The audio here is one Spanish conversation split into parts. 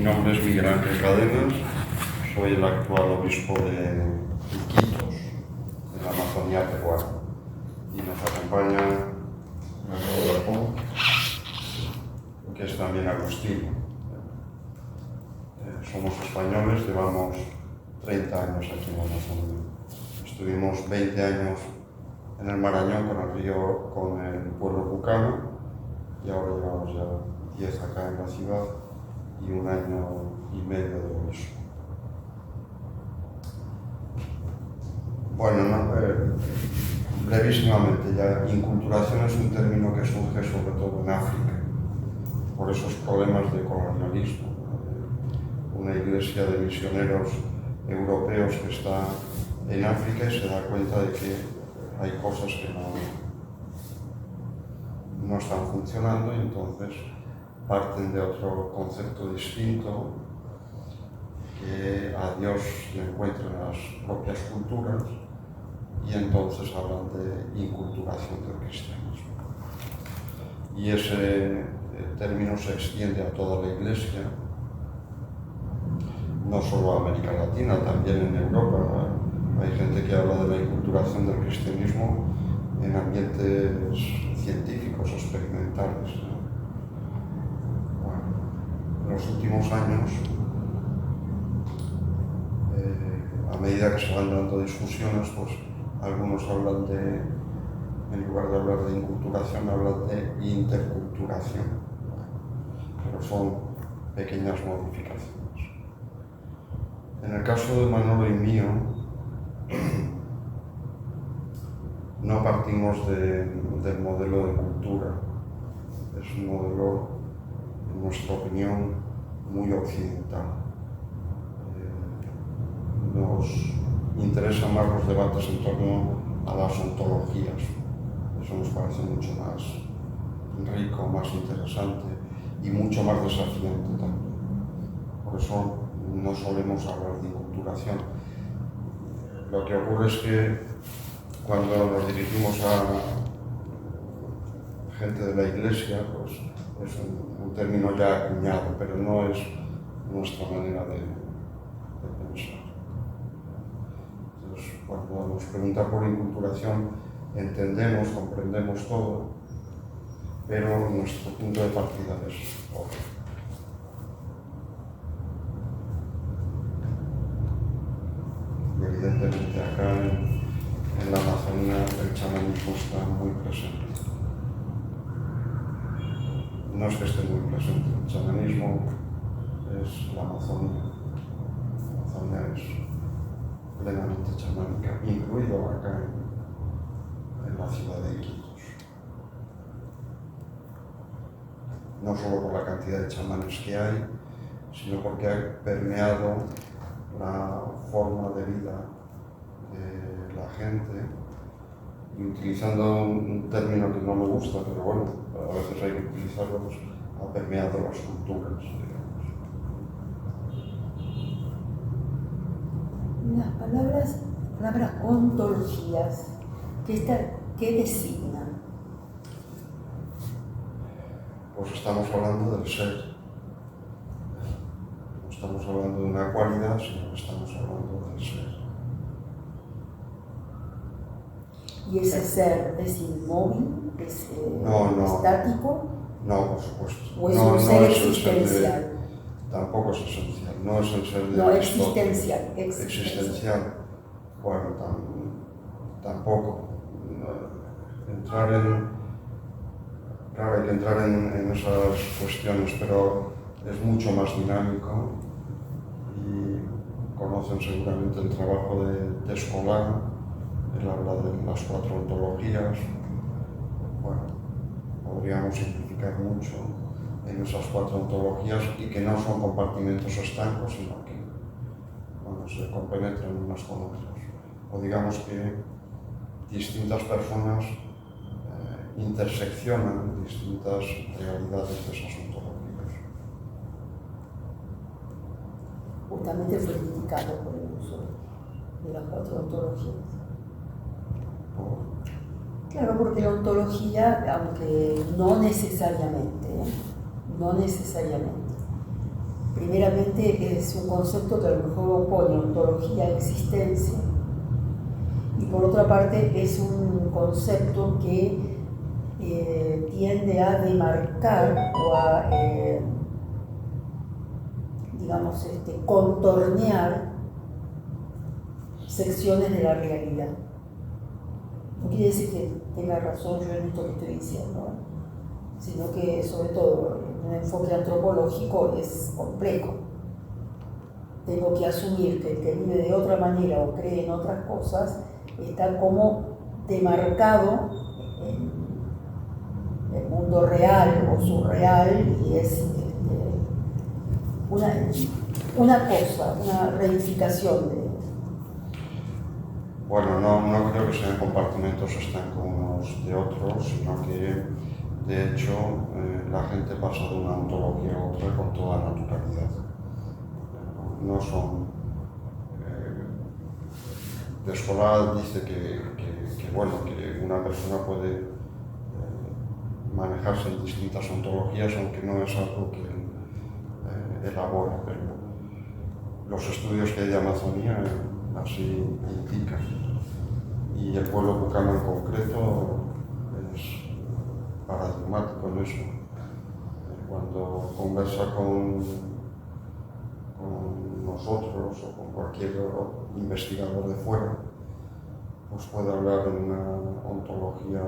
nombre es Miguel Ángel Cadenas, soy el actual obispo de Iquitos, en la Amazonía peruana, y nos acompaña nuestro hijo, que es también agustino. Somos españoles, llevamos 30 años aquí en la Amazonía. Estuvimos 20 años en el Marañón con el pueblo Pucama, y ahora llevamos ya 10 acá en la ciudad y 1 año y medio de obispo. Bueno, brevísimamente ya, inculturación es un término que surge sobre todo en África, por esos problemas de colonialismo. Una iglesia de misioneros europeos que está en África y se da cuenta de que hay cosas que no están funcionando, y entonces parten de otro concepto distinto, que a Dios le encuentran en las propias culturas, y entonces hablan de inculturación del cristianismo. Y ese término se extiende a toda la Iglesia, no solo a América Latina, también en Europa. Hay gente que habla de la inculturación del cristianismo en ambientes científicos, experimentales. Bueno, en los últimos años, a medida que se van dando discusiones, pues algunos hablan de, en lugar de hablar de inculturación, hablan de interculturación, pero son pequeñas modificaciones. En el caso de Manolo y mío, no partimos del modelo de cultura. Es un modelo, en nuestra opinión, muy occidental. Nos interesan más los debates en torno a las ontologías. Eso nos parece mucho más rico, más interesante y mucho más desafiante también. Por eso no solemos hablar de inculturación. Lo que ocurre es que cuando nos dirigimos a gente de la Iglesia, pues es un término ya acuñado, pero no es nuestra manera de pensar. Entonces, cuando nos preguntan por inculturación, entendemos, comprendemos todo, pero nuestro punto de partida es otro. Y evidentemente acá en la Amazonía el chamanismo está muy presente. No es que esté muy presente, el chamanismo es la Amazonía. La Amazonía es plenamente chamánica, incluido acá en la ciudad de Iquitos. No solo por la cantidad de chamanes que hay, sino porque ha permeado la forma de vida de la gente, y utilizando un término que no me gusta, pero bueno, a veces hay que utilizarlo, pues, ha permeado las culturas, digamos. Las palabras ontologías, ¿qué designan? Pues estamos hablando del ser. No estamos hablando de una cualidad, sino que estamos hablando del ser. ¿Y ese ser es inmóvil? ¿Es No. estático? No, por supuesto. ¿O es un ser es existencial? Tampoco es esencial, no es el ser de No, Aristóteles. existencial. Bueno, tampoco. Claro, hay que entrar en esas cuestiones, pero es mucho más dinámico, y conocen seguramente el trabajo de Escolán. Él habla de las 4 ontologías. Bueno, podríamos simplificar mucho en esas 4 ontologías, y que no son compartimentos estancos, sino que, bueno, se compenetran unas con otras. O digamos que distintas personas interseccionan distintas realidades de esas ontologías. Justamente fue criticado por el uso de las 4 ontologías. Claro, porque la ontología, aunque no necesariamente, primeramente es un concepto que a lo mejor opone ontología a existencia, y por otra parte es un concepto que tiende a demarcar o a, digamos, contornear secciones de la realidad. No quiere decir que tenga razón yo en esto que estoy diciendo, sino que sobre todo un enfoque antropológico es complejo. Tengo que asumir que el que vive de otra manera o cree en otras cosas está como demarcado en el mundo real o surreal, y es una cosa, una reivindicación de... Bueno, no creo que sean compartimentos estancos unos de otros, sino que de hecho la gente pasa de una ontología a otra con toda naturalidad. No son... Descola dice que una persona puede manejarse en distintas ontologías, aunque no es algo que él elabora, pero los estudios que hay de Amazonía así indican. Y el pueblo bucano en concreto es paradigmático en eso. Cuando conversa con nosotros o con cualquier investigador de fuera, pues puede hablar de una ontología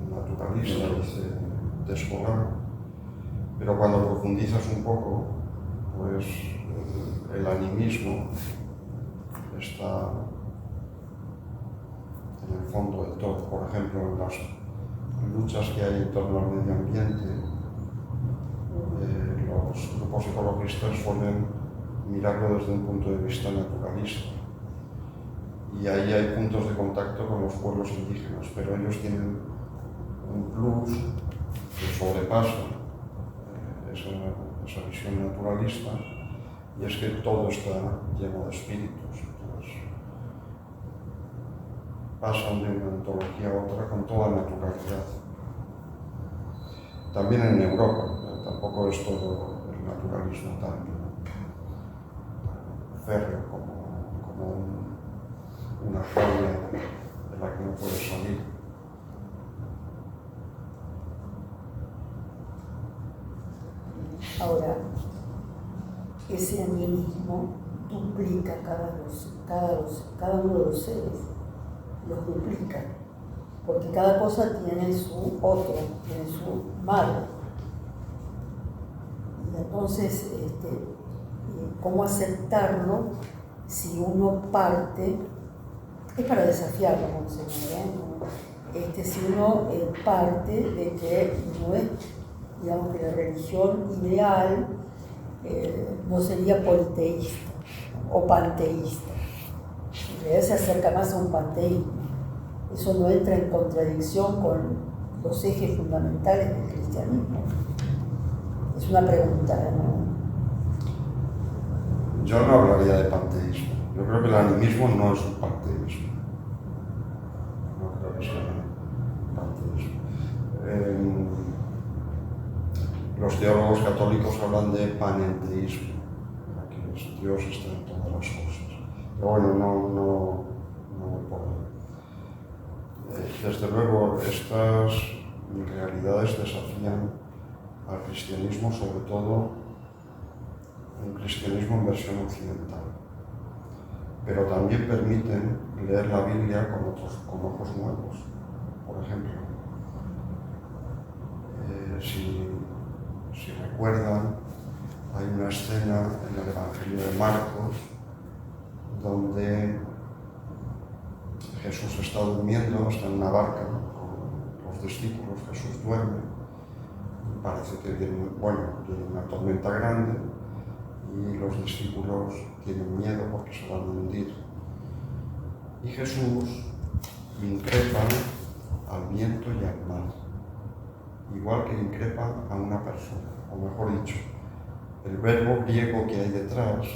naturalista, dice Descola, pero cuando profundizas un poco, pues el animismo está en el fondo de todo. Por ejemplo, en las luchas que hay en torno al medio ambiente, los grupos ecologistas suelen mirarlo desde un punto de vista naturalista. Y ahí hay puntos de contacto con los pueblos indígenas, pero ellos tienen un plus que sobrepasa esa visión naturalista, y es que todo está lleno de espíritus. Entonces, pasan de una ontología a otra con toda naturalidad. También en Europa, tampoco es todo el naturalismo tan férreo como una jaula de la que no puedes salir. Ahora, ese animismo duplica cada uno de los seres, los duplica, porque cada cosa tiene su otro, tiene su madre. Y entonces, ¿cómo aceptarlo si uno parte? Es para desafiarlo, como se llama, si uno parte de que no es, digamos, que la religión ideal no sería politeísta o panteísta. En realidad se acerca más a un panteísmo. Eso no entra en contradicción con los ejes fundamentales del cristianismo. Es una pregunta, ¿no? Yo no hablaría de panteísmo. Yo creo que el animismo no es un panteísmo. No creo que sea un panteísmo. Los teólogos católicos hablan de panenteísmo, que Dios está en todas las cosas. Pero bueno, no voy por ahí. Desde luego, estas realidades desafían al cristianismo, sobre todo un cristianismo en versión occidental. Pero también permiten leer la Biblia con ojos nuevos. Por ejemplo, si recuerdan, hay una escena en el Evangelio de Marcos donde Jesús está durmiendo, está en una barca con los discípulos, Jesús duerme, parece que viene una tormenta grande y los discípulos tienen miedo porque se van a hundir. Y Jesús increpa al viento y al mar, igual que increpa a una persona, o mejor dicho, el verbo griego que hay detrás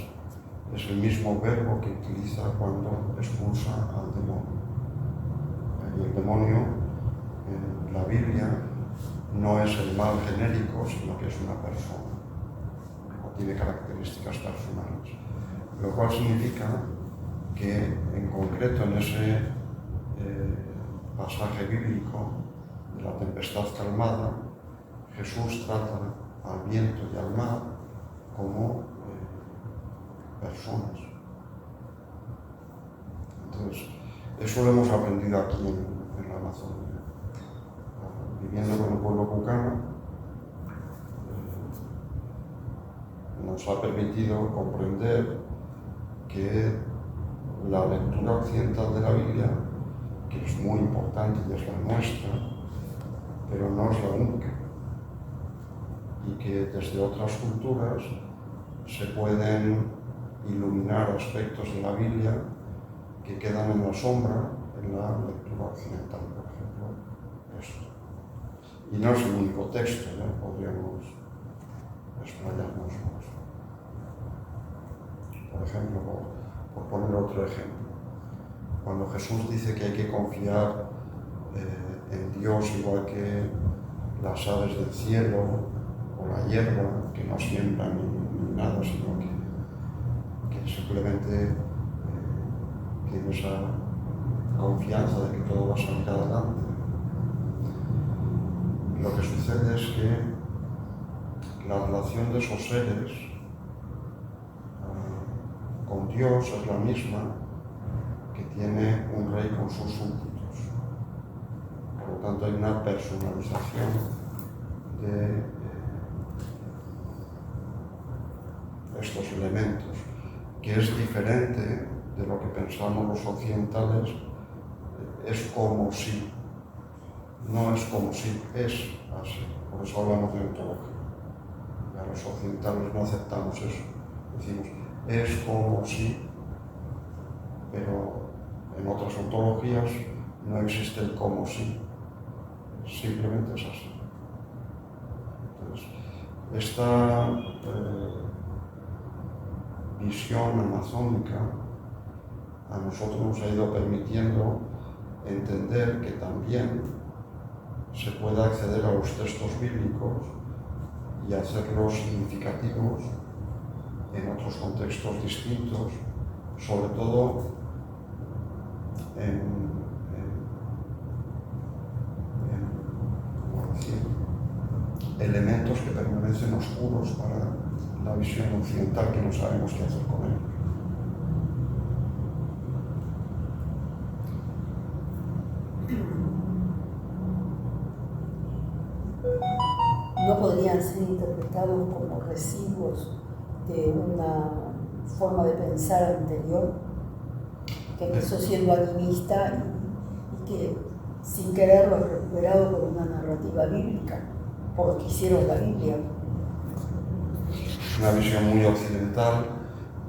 es el mismo verbo que utiliza cuando expulsa al demonio. Y el demonio en la Biblia no es el mal genérico, sino que es una persona, o tiene características personales. Lo cual significa que en concreto en ese pasaje bíblico de la tempestad calmada, Jesús trata al viento y al mar como personas. Entonces, eso lo hemos aprendido aquí en la Amazonia. Viviendo con el pueblo cucano, nos ha permitido comprender que la lectura occidental de la Biblia, que es muy importante y es la nuestra, pero no es la única, y que desde otras culturas se pueden iluminar aspectos de la Biblia que quedan en la sombra en la lectura occidental, por ejemplo, esto. Y no es el único texto, podríamos explayarnos más. Por ejemplo, por poner otro ejemplo, cuando Jesús dice que hay que confiar en Dios igual que las aves del cielo o la hierba, que no siembran ni nada, sino que simplemente tiene esa confianza de que todo va a salir adelante. Lo que sucede es que la relación de esos seres con Dios es la misma que tiene un rey con sus súbditos. Por lo tanto, hay una personalización de estos elementos, que es diferente de lo que pensamos los occidentales. Es como si, no es como si, es así. Por eso hablamos de ontología. Ya los occidentales no aceptamos eso. Decimos, es como si, pero en otras ontologías no existe el como si, simplemente es así. Entonces, esta visión amazónica a nosotros nos ha ido permitiendo entender que también se puede acceder a los textos bíblicos y hacerlos significativos en otros contextos distintos, sobre todo ¿cómo decir?, elementos que permanecen oscuros para la visión occidental, que no sabemos qué hacer con ellos. ¿No podrían ser interpretados como residuos de una forma de pensar anterior que empezó siendo animista y que sin quererlo es recuperado por una narrativa bíblica, por lo que hicieron la Biblia? Una visión muy occidental,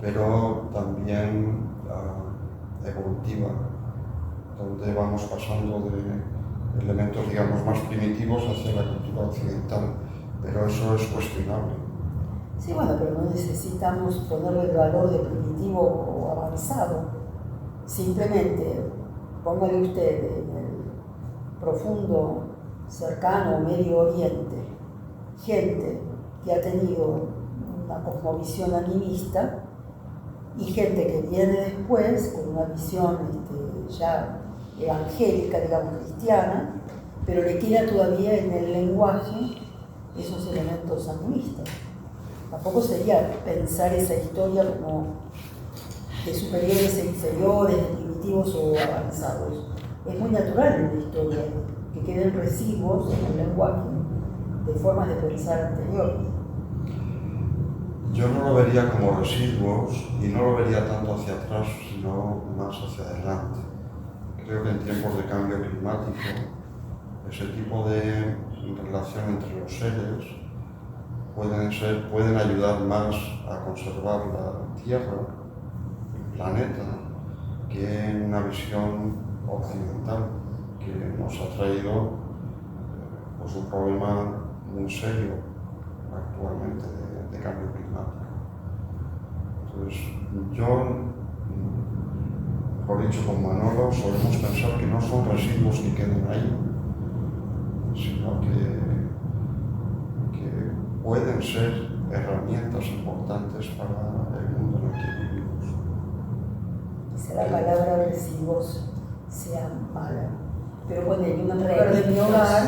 pero también evolutiva, donde vamos pasando de elementos, digamos, más primitivos hacia la cultura occidental, pero eso es cuestionable. Sí, bueno, pero no necesitamos ponerle el valor de primitivo o avanzado. Simplemente póngale usted en el profundo, cercano Medio Oriente, gente que ha tenido una cosmovisión animista y gente que viene después con una visión ya evangélica, digamos, cristiana, pero le queda todavía en el lenguaje esos elementos animistas. Tampoco sería pensar esa historia como de superiores e inferiores, de primitivos o avanzados. Es muy natural en la historia que queden residuos en el lenguaje de formas de pensar anteriores. Yo no lo vería como residuos y no lo vería tanto hacia atrás, sino más hacia adelante. Creo que en tiempos de cambio climático, ese tipo de relación entre los seres pueden ayudar más a conservar la Tierra, el planeta, que una visión occidental que nos ha traído pues un problema muy serio actualmente de cambio climático. Entonces, yo mejor dicho, con Manolo, solemos pensar que no son residuos que queden ahí, sino que pueden ser herramientas importantes para el mundo en el que vivimos. Quizá la palabra residuos sea mala, pero poner una mujer de mi hogar,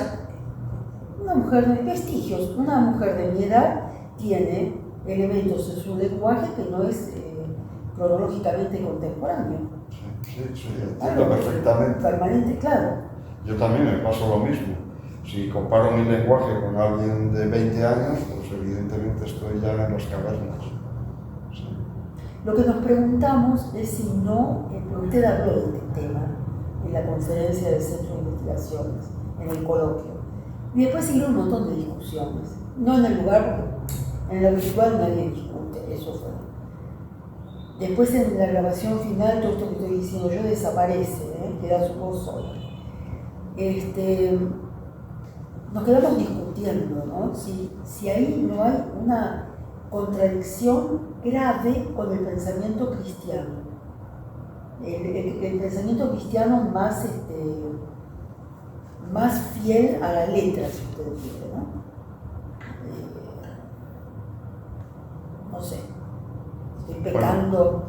una mujer de vestigios, una mujer de mi edad tiene elementos en su lenguaje que no es cronológicamente contemporáneo. Sí, entiendo perfectamente. Permanente, claro. Yo también me paso lo mismo. Si comparo mi lenguaje con alguien de 20 años, pues evidentemente estoy ya en las cavernas. Sí. Lo que nos preguntamos es si no, porque usted habló de este tema en la conferencia del Centro de Investigaciones, en el coloquio, y después siguieron un montón de discusiones. No en el lugar, porque en la virtual nadie discute, eso fue. Después en la grabación final, todo esto que estoy diciendo yo desaparece, queda su voz sola. Nos quedamos discutiendo, ¿no? Si ahí no hay una contradicción grave con el pensamiento cristiano. El pensamiento cristiano más fiel a la letra, si usted quiere, ¿no? No sé. Estoy pecando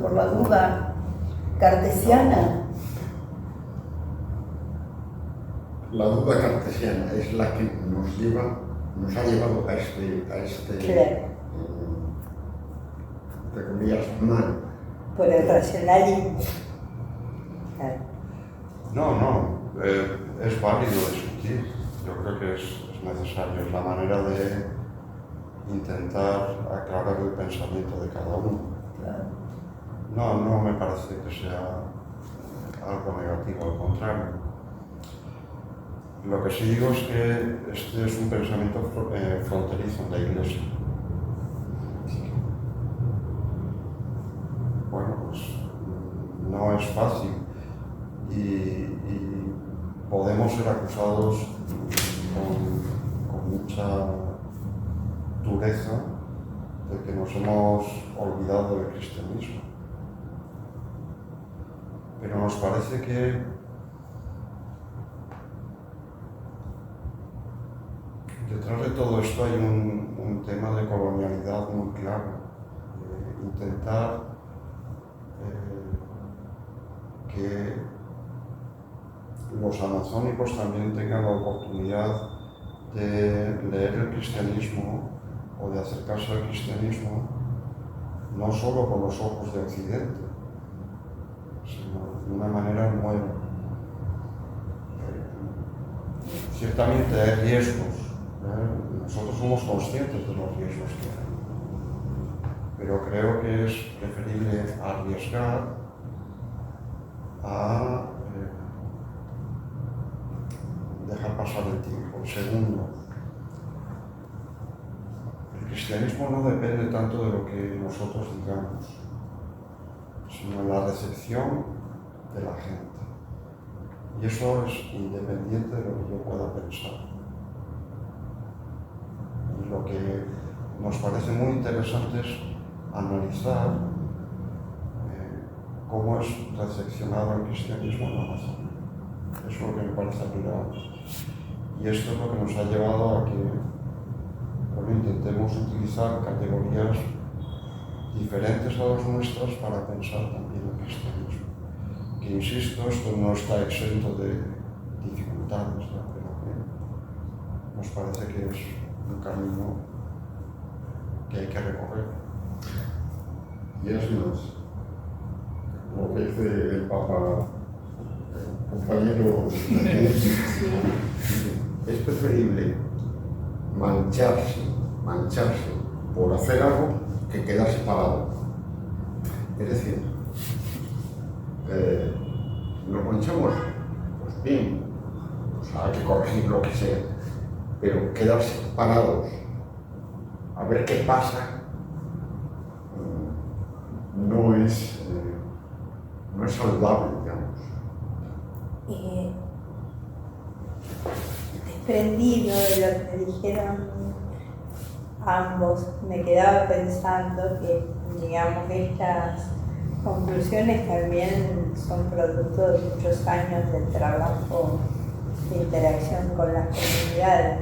por la duda cartesiana. La duda cartesiana es la que nos ha llevado a este Claro. entre comillas, mal. Por el racionalismo. Claro. No, es válido discutir. Yo creo que es necesario, es la manera de intentar aclarar el pensamiento de cada uno. Claro. No me parece que sea algo negativo, al contrario. Lo que sí digo es que este es un pensamiento fronterizo en la Iglesia. Bueno, pues no es fácil y podemos ser acusados con mucha dureza de que nos hemos olvidado del cristianismo. Pero nos parece que detrás de todo esto hay un tema de colonialidad muy claro, intentar que los amazónicos también tengan la oportunidad de leer el cristianismo o de acercarse al cristianismo no solo con los ojos de Occidente, sino de una manera nueva. Ciertamente hay riesgos. Nosotros somos conscientes de los riesgos que hay, pero creo que es preferible arriesgar a dejar pasar el tiempo. Segundo, el cristianismo no depende tanto de lo que nosotros digamos, sino de la recepción de la gente. Y eso es independiente de lo que yo pueda pensar. Lo que nos parece muy interesante es analizar cómo es recepcionado el cristianismo en Amazonia. Eso es lo que me parece relevante. Y esto es lo que nos ha llevado a que intentemos utilizar categorías diferentes a las nuestras para pensar también el cristianismo. Que insisto, esto no está exento de dificultades, ¿no? Pero que nos parece que es un camino que hay que recorrer. Y es más, como que dice el Papa, compañero, es preferible mancharse por hacer algo que quedarse parado. Es decir, nos manchamos, pues bien, pues hay que corregir lo que sea, pero quedarse parados a ver qué pasa no es saludable, digamos. Desprendido de lo que dijeron ambos, me quedaba pensando que, digamos, estas conclusiones también son producto de muchos años de trabajo, de interacción con las comunidades.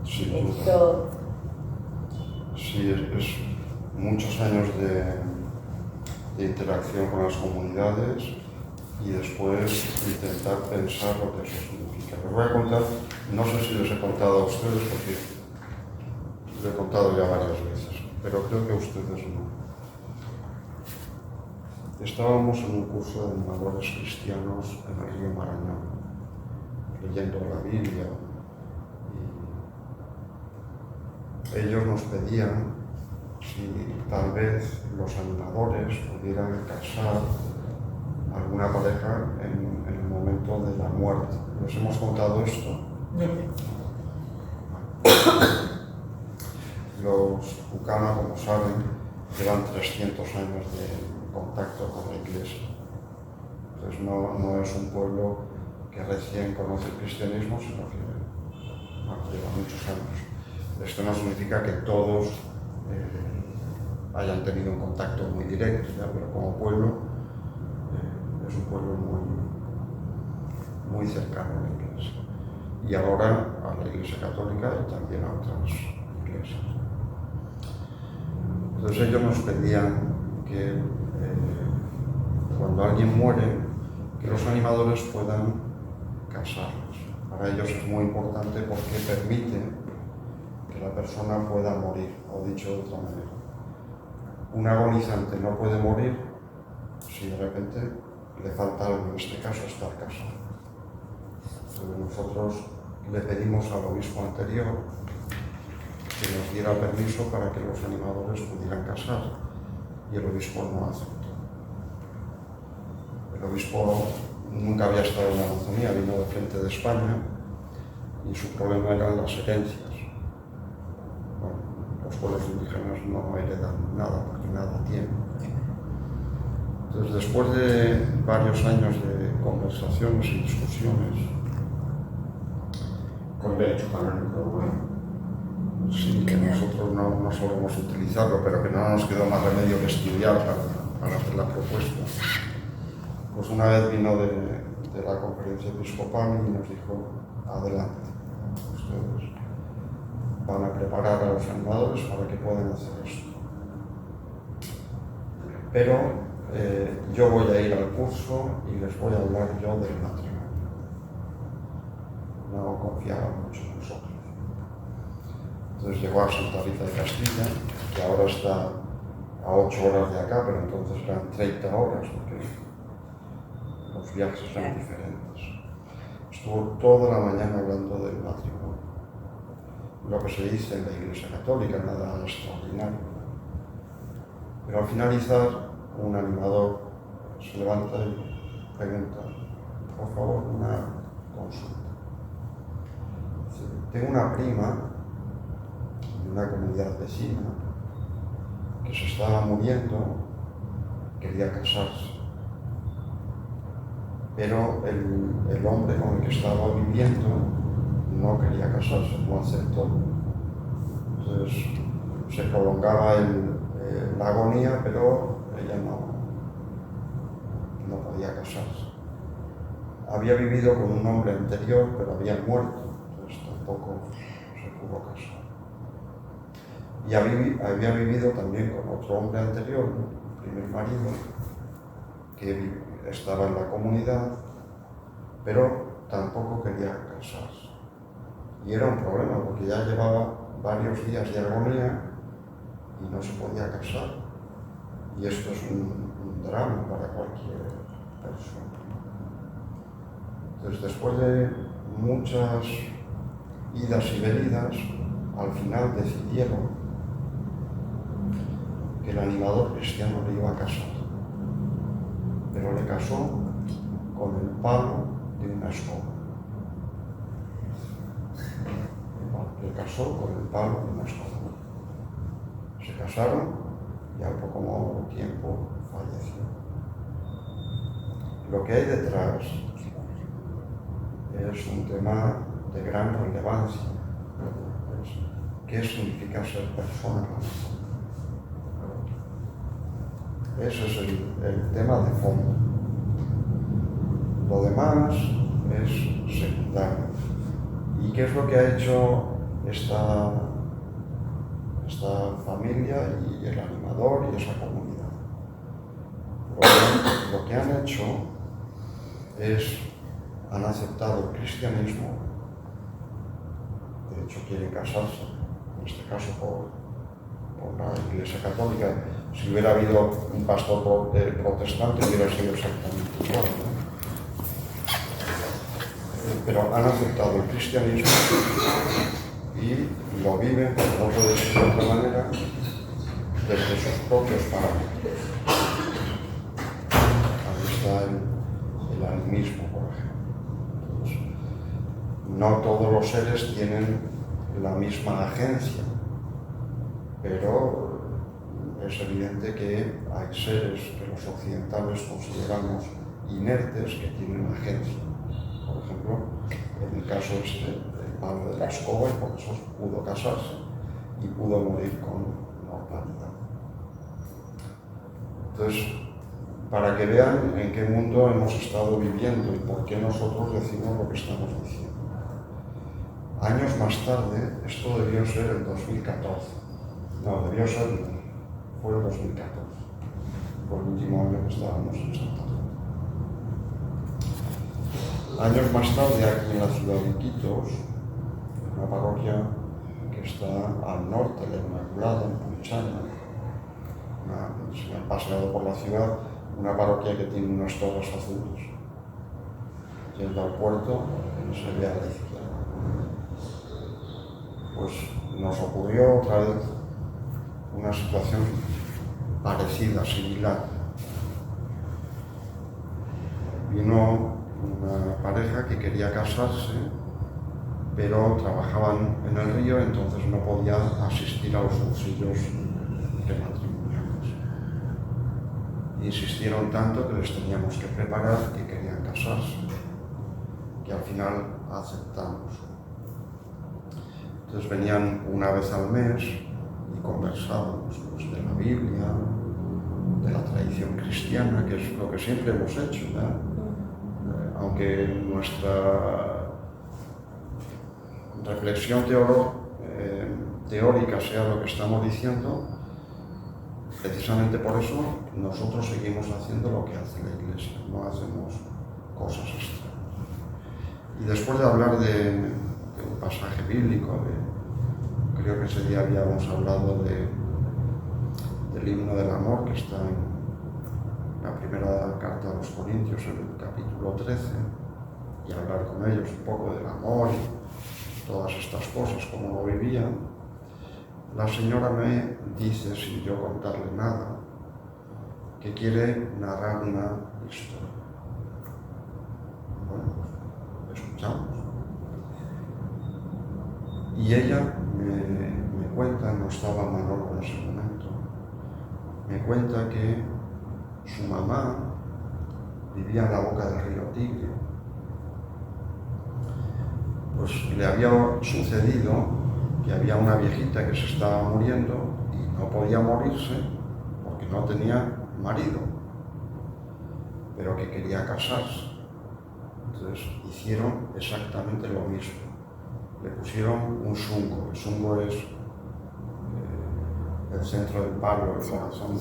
Sí, Esto, sí, es muchos años de interacción con las comunidades y después intentar pensar lo que eso significa. Les voy a contar, no sé si les he contado a ustedes porque lo he contado ya varias veces, pero creo que a ustedes no. Estábamos en un curso de animadores cristianos en el río Marañón, leyendo la Biblia, y ellos nos pedían si tal vez los animadores pudieran casar a alguna pareja en el momento de la muerte. ¿Les hemos contado esto? Los Ucama, como saben, llevan 300 años de contacto con la Iglesia. Entonces no es un pueblo que recién conoce el cristianismo, sino que lleva muchos años. Esto no significa que todos hayan tenido un contacto muy directo, ¿ya? Pero como pueblo es un pueblo muy cercano a la Iglesia. Y ahora a la Iglesia Católica y también a otras iglesias. Entonces ellos nos pedían que cuando alguien muere, que los animadores puedan casarlos. Para ellos es muy importante porque permite que la persona pueda morir, o dicho de otra manera. Un agonizante no puede morir si de repente le falta algo, en este caso estar casado. Entonces nosotros le pedimos al obispo anterior que nos diera permiso para que los animadores pudieran casar, y el obispo no aceptó. El obispo nunca había estado en la Amazonía, vino de frente de España, y su problema eran las herencias. Bueno, los pueblos indígenas no heredan nada, porque nada tienen. Entonces, después de varios años de conversaciones y discusiones, Con derecho canónico. sí, que nosotros no solemos utilizarlo, pero que no nos quedó más remedio que estudiar para hacer la propuesta. Pues una vez vino de la conferencia episcopal y nos dijo: adelante, ustedes van a preparar a los animadores para que puedan hacer esto. Pero yo voy a ir al curso y les voy a hablar yo del matrimonio. No confiaba mucho en nosotros. Entonces llegó a Santa Rita de Castilla, que ahora está a 8 horas de acá, pero entonces eran 30 horas, porque los viajes eran diferentes. Estuvo toda la mañana hablando del matrimonio, lo que se dice en la Iglesia Católica, nada extraordinario. Pero al finalizar, un animador se levanta y pregunta: por favor, una consulta. Dice: tengo una prima de una comunidad vecina que se estaba muriendo, quería casarse, pero el hombre con el que estaba viviendo no quería casarse, no aceptó. Entonces se prolongaba la agonía, pero ella no podía casarse. Había vivido con un hombre anterior, pero había muerto, entonces tampoco se pudo casar. Y había vivido también con otro hombre anterior, el primer marido, que estaba en la comunidad, pero tampoco quería casarse. Y era un problema, porque ya llevaba varios días de agonía y no se podía casar. Y esto es un drama para cualquier persona. Entonces, después de muchas idas y venidas, al final decidieron que el animador cristiano le iba a casar, pero le casó con el palo de una escoba. Le casó con el palo de una escoba. Se casaron y al poco tiempo falleció. Lo que hay detrás es un tema de gran relevancia. ¿Qué significa ser persona? Ese es el tema de fondo. Lo demás es secundario. ¿Y qué es lo que ha hecho esta familia y el animador y esa comunidad? Lo que han hecho es, han aceptado el cristianismo, de hecho quieren casarse, en este caso por la Iglesia Católica. Si hubiera habido un pastor protestante hubiera sido exactamente igual, ¿no? Pero han aceptado el cristianismo y lo viven, no puede ser de otra manera, desde sus propios parámetros. Ahí está el animismo, por ejemplo. Entonces, no todos los seres tienen la misma agencia, pero es evidente que hay seres que los occidentales consideramos inertes que tienen agencia. Por ejemplo, en el caso el padre de la escoba, y por eso pudo casarse y pudo morir con normalidad. Entonces, para que vean en qué mundo hemos estado viviendo y por qué nosotros decimos lo que estamos diciendo. Años más tarde, esto debió ser el 2014. No, debió ser, fue el 2014. Fue el último año que estábamos en Santa Fe. Años más tarde, aquí en la ciudad de Iquitos, en una parroquia que está al norte de la Inmaculada, en Punchana, si me han paseado por la ciudad, una parroquia que tiene unas torres azules. Yendo al puerto, se ve a la izquierda. Pues nos ocurrió otra vez una situación parecida, similar. Vino una pareja que quería casarse, pero trabajaban en el río, entonces no podía asistir a los cursillos prematrimoniales. Insistieron tanto que les teníamos que preparar que querían casarse, que al final aceptamos. Entonces venían una vez al mes y conversábamos pues, de la Biblia, de la tradición cristiana, que es lo que siempre hemos hecho, ¿no? Aunque nuestra reflexión teórica sea lo que estamos diciendo, precisamente por eso nosotros seguimos haciendo lo que hace la Iglesia, no hacemos cosas extrañas. Y después de hablar de un pasaje bíblico, creo que ese día habíamos hablado del himno del amor que está en la primera carta a los Corintios, en el capítulo 13, y hablar con ellos un poco del amor y todas estas cosas, cómo lo vivían. La señora me dice, sin yo contarle nada, que quiere narrar una historia. Bueno, pues escuchamos. Y ella me cuenta, no estaba Manolo en ese momento, me cuenta que su mamá vivía en la boca del río Tigre. Pues le había sucedido que había una viejita que se estaba muriendo y no podía morirse porque no tenía marido, pero que quería casarse. Entonces hicieron exactamente lo mismo. Le pusieron un sungo. El sungo es el centro del palo, el corazón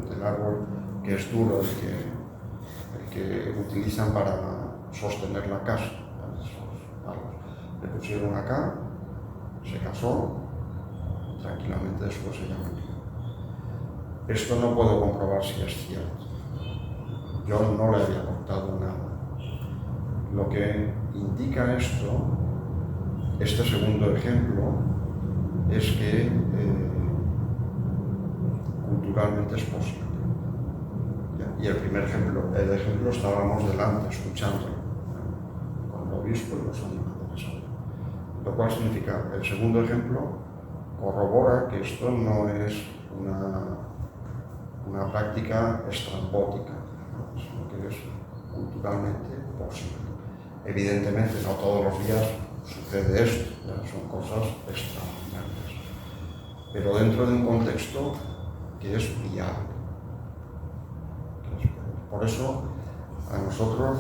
del árbol, que es duro, el que utilizan para sostener la casa. Le pusieron acá, se casó, tranquilamente después ella murió. Esto no puedo comprobar si es cierto. Yo no le había contado nada. Lo que indica esto, este segundo ejemplo, es que culturalmente es posible. Y el primer ejemplo, estábamos delante, escuchándolo, con el obispo y los animadores. Lo cual significa, el segundo ejemplo corrobora que esto no es una práctica estrambótica, ¿no? Sino que es culturalmente posible. Evidentemente, no todos los días sucede esto, ¿ya? Son cosas extraordinarias, pero dentro de un contexto que es viable. Por eso a nosotros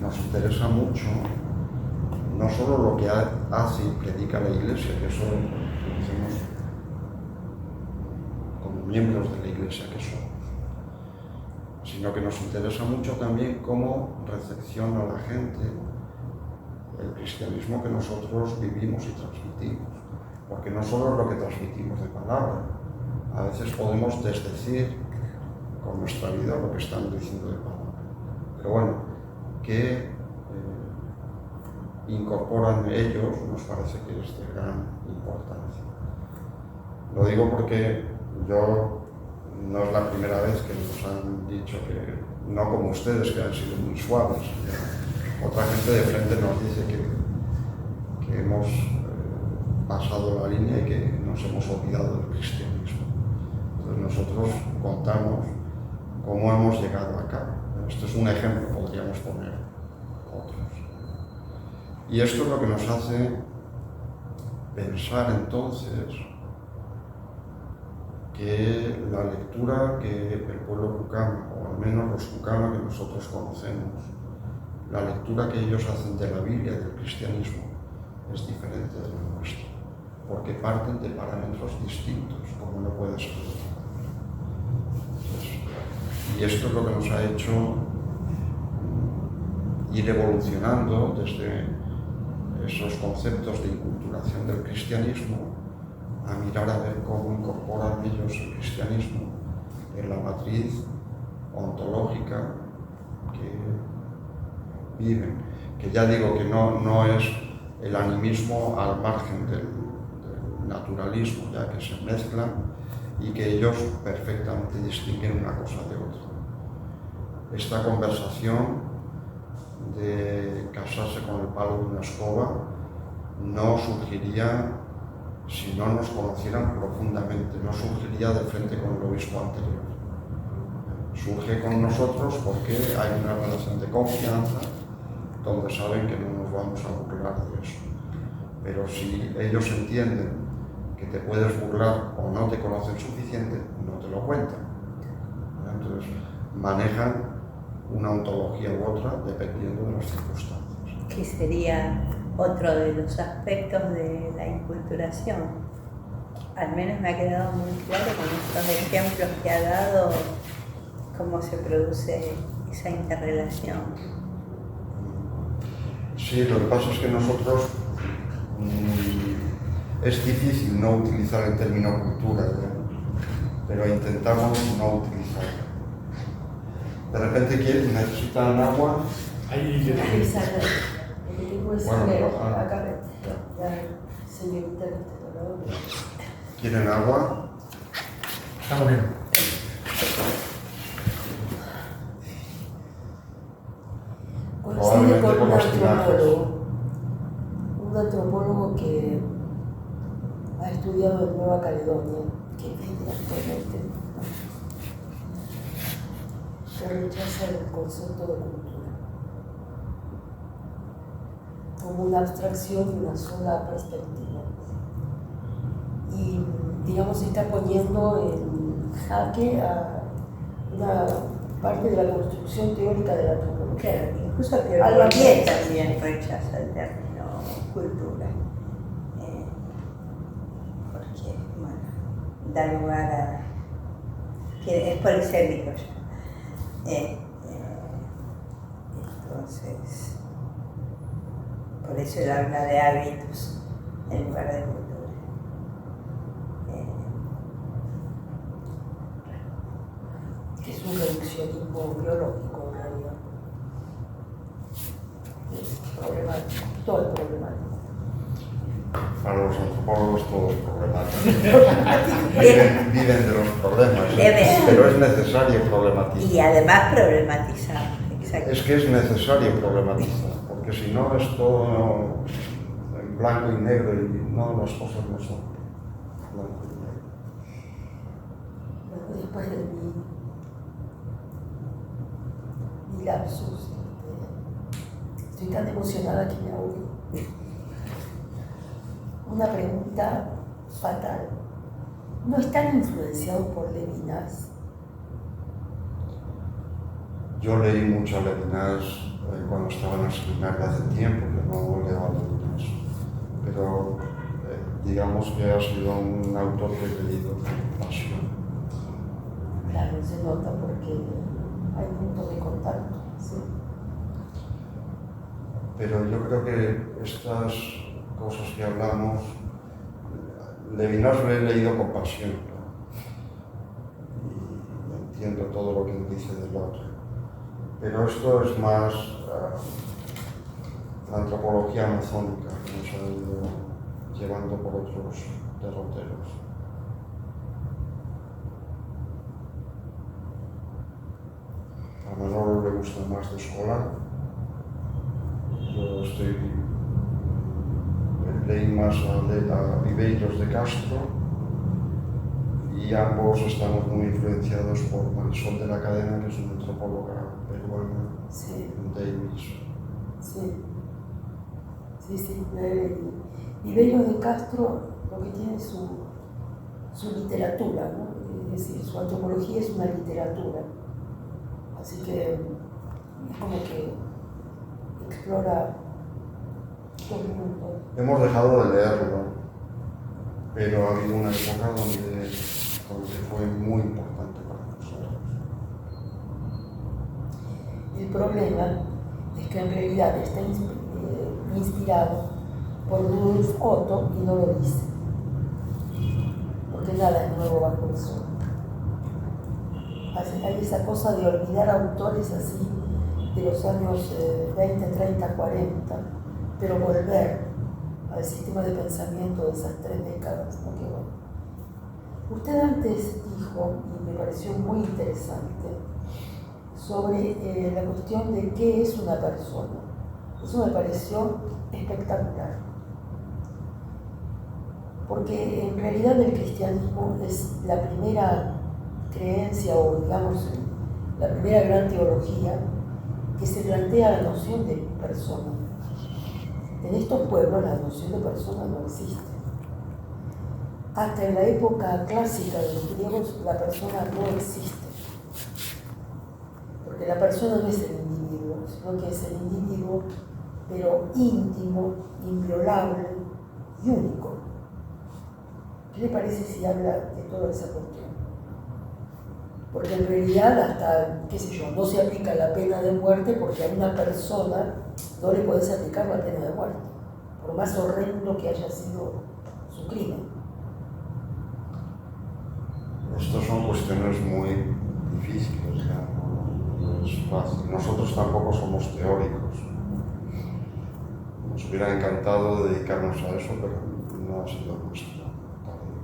nos interesa mucho no solo lo que hace y predica la Iglesia, que eso lo hacemos como miembros de la Iglesia que somos, sino que nos interesa mucho también cómo recepciona la gente el cristianismo que nosotros vivimos y transmitimos, porque no solo es lo que transmitimos de palabra, a veces podemos desdecir con nuestra vida lo que estamos diciendo de palabra, pero bueno, que incorporan ellos nos parece que es de gran importancia. Lo digo porque yo no es la primera vez que nos han dicho que, no como ustedes, que han sido muy suaves. Otra gente de frente nos dice que hemos pasado la línea y que nos hemos olvidado del cristianismo. Entonces nosotros contamos cómo hemos llegado acá. Esto es un ejemplo, podríamos poner otros. Y esto es lo que nos hace pensar entonces que la lectura que el pueblo Pukama, o al menos los Pukama que nosotros conocemos, la lectura que ellos hacen de la Biblia, del cristianismo, es diferente de la nuestra, porque parten de parámetros distintos, como no puede ser. Y esto es lo que nos ha hecho ir evolucionando desde esos conceptos de inculturación del cristianismo a mirar a ver cómo incorporan ellos el cristianismo en la matriz ontológica que viven, que ya digo que no es el animismo al margen del naturalismo, ya que se mezclan y que ellos perfectamente distinguen una cosa de otra. Esta conversación de casarse con el palo de una escoba no surgiría si no nos conocieran profundamente, no surgiría de frente con el obispo anterior. Surge con nosotros porque hay una relación de confianza donde saben que no nos vamos a burlar de eso. Pero si ellos entienden que te puedes burlar o no te conocen suficiente, no te lo cuentan. Entonces manejan una ontología u otra dependiendo de las circunstancias. Que sería otro de los aspectos de la inculturación. Al menos me ha quedado muy claro con estos ejemplos que ha dado cómo se produce esa interrelación. Sí, lo que pasa es que nosotros es difícil no utilizar el término cultura, pero intentamos no utilizarlo. De repente necesitan agua. Bueno, acá. ¿Quieren agua? Estamos bien. Coincide con por un los tinajes. antropólogo que ha estudiado en Nueva Caledonia, que vive actualmente, que rechaza el concepto de cultura como una abstracción y una sola perspectiva. Y, digamos, está poniendo en jaque a una parte de la construcción teórica de la antropología. Claro, incluso que Algo Bourdieu también rechaza el término cultura, porque, bueno, da lugar a... que es polisémico ya. Entonces, por eso él habla de hábitos en lugar de cultura. Es un reduccionismo biológico en realidad. Es problemático, todo es problemático. Para los antropólogos todo es problemático. Viven de los problemas, pero es necesario problematizar. Y además problematizar, exacto. Es que es necesario problematizar, porque si no es todo en blanco y negro y no, las cosas no son blanco y negro. Bueno, después de mi lapsus, estoy tan emocionada que me ahogo. Una pregunta fatal. ¿No están influenciados por Levinas? Yo leí mucho a Levinas cuando estaba en el seminario hace tiempo, que no leo a Levinas, pero digamos que ha sido un autor que he leído con pasión. Claro, se nota porque hay puntos de contacto, ¿sí? Pero yo creo que estas cosas que hablamos, Levinas lo he leído con pasión, ¿no? Y entiendo todo lo que dice del otro. Pero esto es más la antropología amazónica que nos ha ido llevando por otros derroteros. A Manolo le gusta más de Escolar. Yo leí más a Viveiros de Castro y ambos estamos muy influenciados por Marisol de la Cadena, que es una antropóloga peruana, Sí, Davis. sí, sí, Viveiro de Castro lo que tiene es su literatura, ¿no? Es decir, su antropología es una literatura, así que es como que explora todo el mundo. Hemos dejado de leerlo, pero ha habido una época donde fue muy importante para nosotros. El problema es que en realidad está inspirado por Rudolf Otto y no lo dice, porque nada es nuevo bajo el sol. Hay esa cosa de olvidar autores así de los años 20, 30, 40, pero volver al sistema de pensamiento de esas 3 décadas, ¿no? Que bueno. Usted antes dijo, y me pareció muy interesante, sobre la cuestión de qué es una persona. Eso me pareció espectacular. Porque en realidad el cristianismo es la primera creencia, o digamos, la primera gran teología que se plantea la noción de persona. En estos pueblos la noción de persona no existe. Hasta en la época clásica de los griegos la persona no existe. Porque la persona no es el individuo, sino que es el individuo, pero íntimo, inviolable y único. ¿Qué le parece si habla de toda esa cuestión? Porque en realidad hasta, qué sé yo, no se aplica la pena de muerte porque a una persona no le puedes aplicar la pena de muerte, por más horrendo que haya sido su crimen. Estas son cuestiones muy difíciles, ya, no es fácil. Nosotros tampoco somos teóricos. Nos hubiera encantado dedicarnos a eso, pero no ha sido nuestra tarea.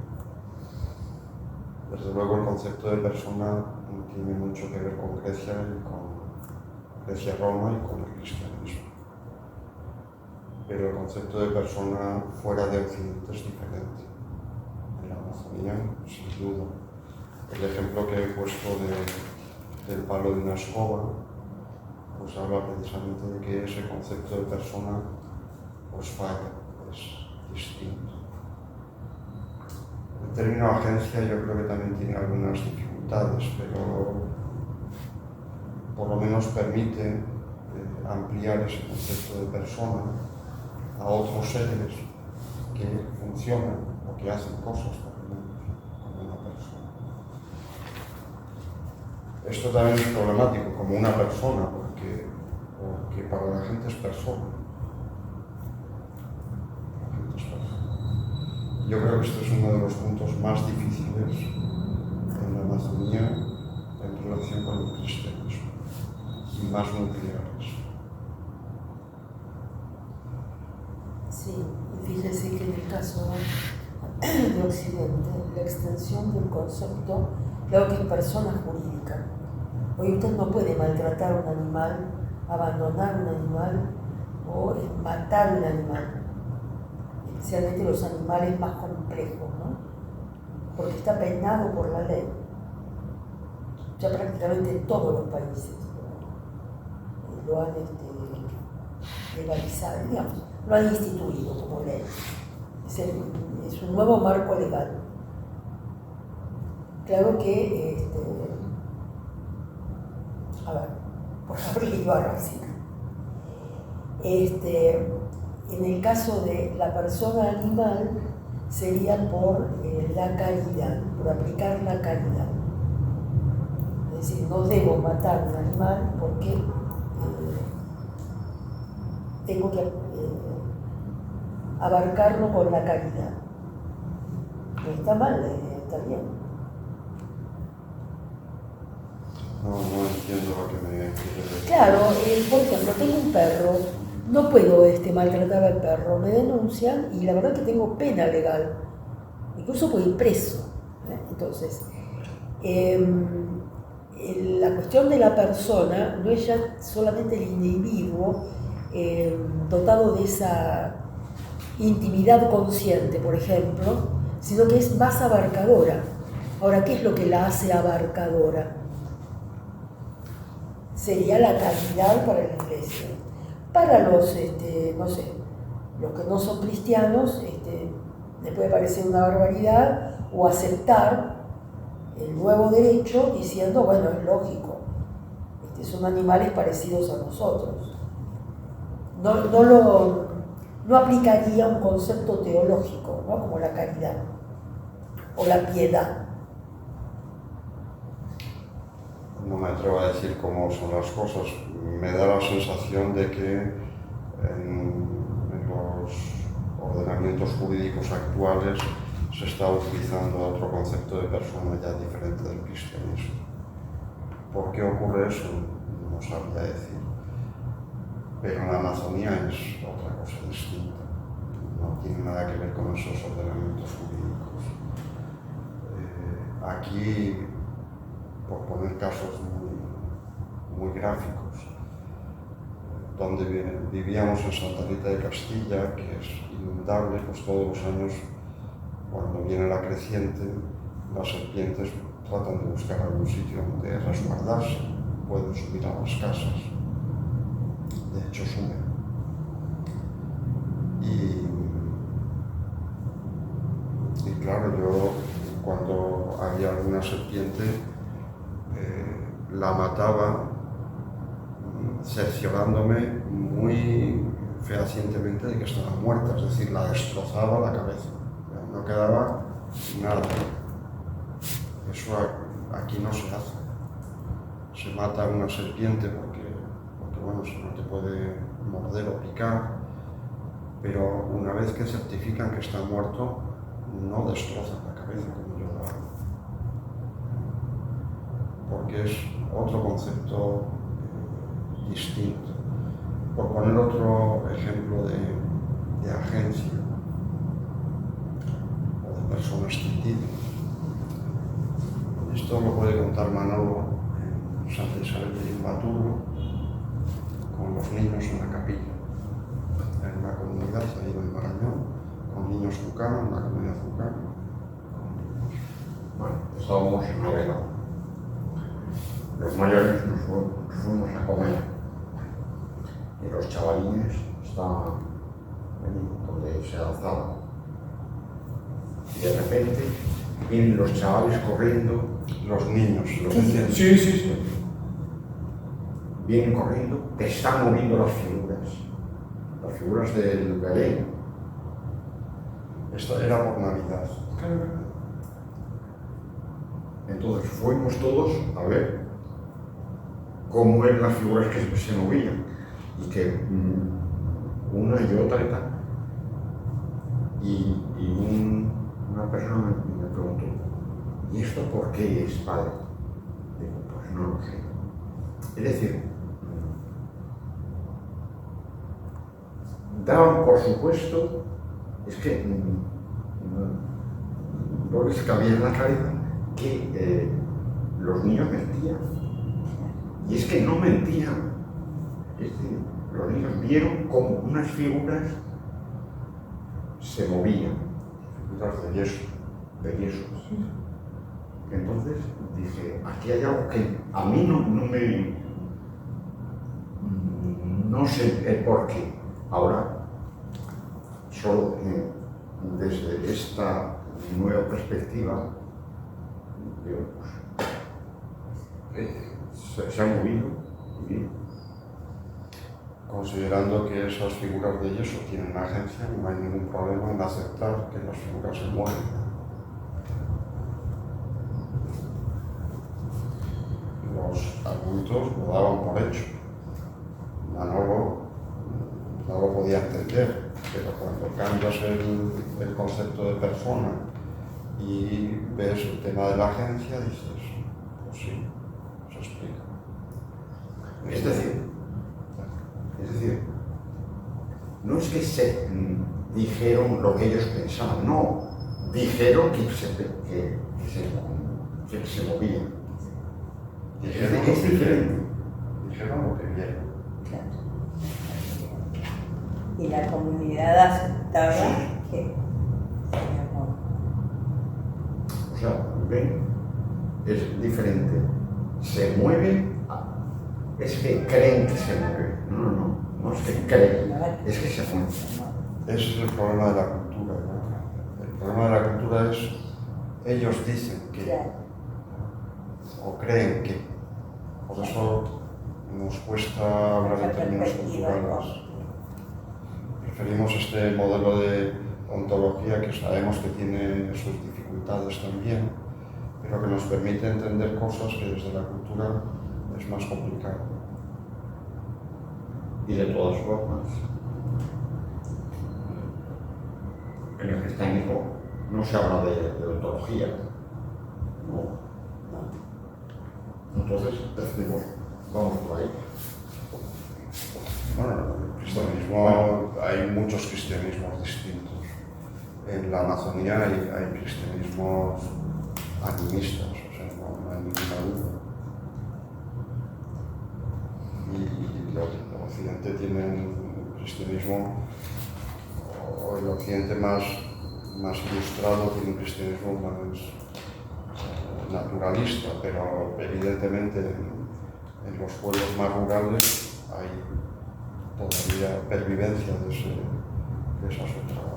Desde luego el concepto de persona tiene mucho que ver con Grecia y con Grecia-Roma y con el cristianismo. Pero el concepto de persona fuera de Occidente es diferente. En la Amazonía, sin duda. El ejemplo que he puesto del palo de una escoba, pues habla precisamente de que ese concepto de persona pues falla, es distinto. El término agencia yo creo que también tiene algunas dificultades, pero por lo menos permite ampliar ese concepto de persona a otros seres que funcionan o que hacen cosas por lo menos como una persona. Esto también es problemático como una persona porque para la gente es persona. Yo creo que este es uno de los puntos más difíciles en la Amazonía en relación con el cristianismo y más nucleares. Sí, y fíjese que en el caso de Occidente, la extensión del concepto, claro que es persona jurídica. Hoy usted no puede maltratar a un animal, abandonar un animal o matar un animal. Especialmente los animales más complejos, ¿no? Porque está penado por la ley. Ya prácticamente en todos los países lo han legalizado, digamos, lo han instituido como ley. Es un nuevo marco legal. Claro que, por haber leído a Racine. En el caso de la persona animal sería por la caridad, por aplicar la caridad. Es decir, no debo matar un animal porque tengo que abarcarlo con la caridad. No está mal, está bien. No entiendo lo que me quieres decir. Claro, por ejemplo, tengo un perro, no puedo maltratar al perro, me denuncian y la verdad que tengo pena legal, incluso puedo ir preso. Entonces, la cuestión de la persona no es ya solamente el individuo dotado de esa intimidad consciente, por ejemplo, sino que es más abarcadora. Ahora, ¿qué es lo que la hace abarcadora? Sería la caridad para la iglesia. Para los, no sé, los que no son cristianos, les puede parecer una barbaridad o aceptar el nuevo derecho diciendo, bueno, es lógico, son animales parecidos a nosotros. No aplicaría un concepto teológico, ¿no? Como la caridad o la piedad. No me atrevo a decir cómo son las cosas. Me da la sensación de que en los ordenamientos jurídicos actuales se está utilizando otro concepto de persona ya diferente del cristianismo. ¿Por qué ocurre eso? No sabría decir. Pero en la Amazonía es otra cosa distinta. No tiene nada que ver con esos ordenamientos jurídicos. Aquí, por poner casos muy gráficos, donde vivíamos en Santa Rita de Castilla, que es inundable, pues todos los años, cuando viene la creciente, las serpientes tratan de buscar algún sitio donde resguardarse, pueden subir a las casas, de hecho suben. Y claro, yo cuando había alguna serpiente la mataba cerciorándome muy fehacientemente de que estaba muerta, es decir, la destrozaba la cabeza, no quedaba nada. Eso aquí no se hace. Se mata a una serpiente porque bueno, si no te puede morder o picar, pero una vez que certifican que está muerto, no destrozan la cabeza como yo lo hago. Porque es otro concepto distinto. Por poner otro ejemplo de agencia o de persona extendida. Esto lo puede contar Manolo en Santa Isabel de Imbaturgo con los niños en la capilla. En una comunidad ahí en el Marañón, con niños zucanos, en la comunidad zucana. Bueno, estábamos en novela. Los mayores nos fuimos a comer y los chavalines estaban donde se alzaba. Y de repente vienen los chavales corriendo, Los niños, los Sí. vecinos. sí. Vienen corriendo, te están moviendo las figuras del Belén. Esta era por Navidad. Entonces fuimos todos a ver cómo eran las figuras que se movían y que una y otra y tal. Y una persona me preguntó, ¿y esto por qué es, padre? Digo, pues no lo sé. Es decir, daban por supuesto, es que no les cabía en la cabeza que los niños mentían. Y es que no mentían. Es decir, los niños vieron como unas figuras se movían. Figuras de yeso. De yeso. Entonces dije, aquí hay algo que a mí no sé el por qué. Ahora, solo desde esta nueva perspectiva, digo, pues, se ha movido y bien. considerando que esas figuras de yeso tienen agencia, no hay ningún problema en aceptar que las figuras se mueven. Los adultos lo daban por hecho. Manolo no lo podía entender, pero cuando cambias el concepto de persona y ves el tema de la agencia, dices, pues sí, se explica. Es decir, no es que se dijeron lo que ellos pensaban, no, dijeron que se movían. Dijeron lo que vieron. Dijeron lo que vieron. Claro. Y la comunidad aceptaba que se llamó. O sea, ven, es diferente. Se mueve, es que creen que se mueve. No es que creen, es que se mueve. Ese es el problema de la cultura, ¿no? El problema de la cultura es, ellos dicen que, Claro. o creen que. Por eso nos cuesta hablar en términos culturales. Preferimos este modelo de ontología que sabemos que tiene sus dificultades también, pero que nos permite entender cosas que desde la cultura es más complicado. Y de todas formas, en el cristianismo no se habla de ontología. No. Entonces decimos, vamos por ahí. Bueno, el cristianismo, hay muchos cristianismos distintos. En la Amazonía hay cristianismos animistas, o sea, no hay ninguna duda. Y el Occidente tiene un cristianismo, o el Occidente más ilustrado tiene un cristianismo más naturalista, pero evidentemente en los pueblos más rurales hay todavía pervivencia de esas otras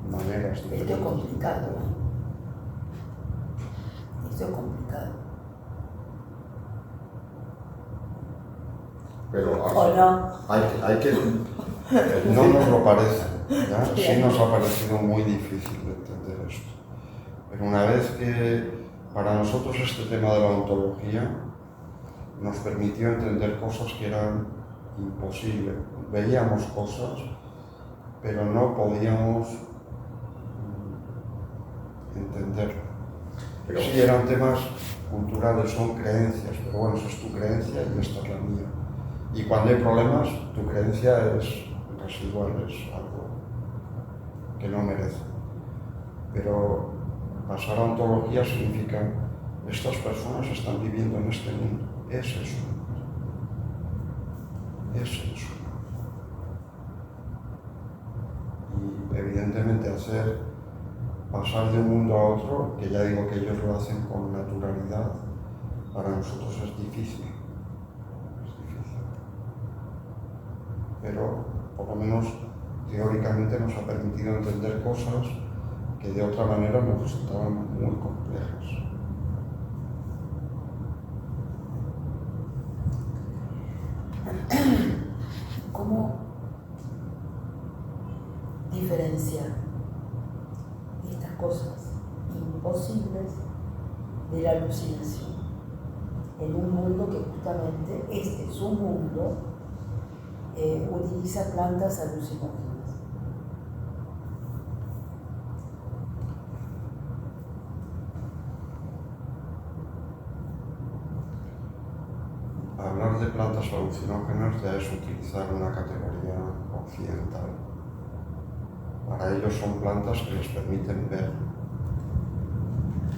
maneras de Esto es complicado, ¿no? Esto es complicado. Pero ¿O no? hay que No nos lo parece, ¿ya? Sí nos ha parecido muy difícil de entender esto. Pero una vez que para nosotros este tema de la ontología nos permitió entender cosas que eran imposibles. Veíamos cosas, pero no podíamos entenderlo. Sí, eran temas culturales, son creencias, pero bueno, esa es tu creencia y esta es la mía. Y cuando hay problemas, tu creencia es residual, es algo que no merece. Pero pasar a ontología significa estas personas están viviendo en este mundo. Es eso. Es eso. Y evidentemente pasar de un mundo a otro, que ya digo que ellos lo hacen con naturalidad, para nosotros es difícil. Pero por lo menos teóricamente nos ha permitido entender cosas que de otra manera nos resultaban muy complejas. ¿Cómo diferenciar estas cosas imposibles de la alucinación en un mundo que justamente este es un mundo utiliza plantas alucinógenas? Hablar de plantas alucinógenas ya es utilizar una categoría occidental. Para ellos son plantas que les permiten ver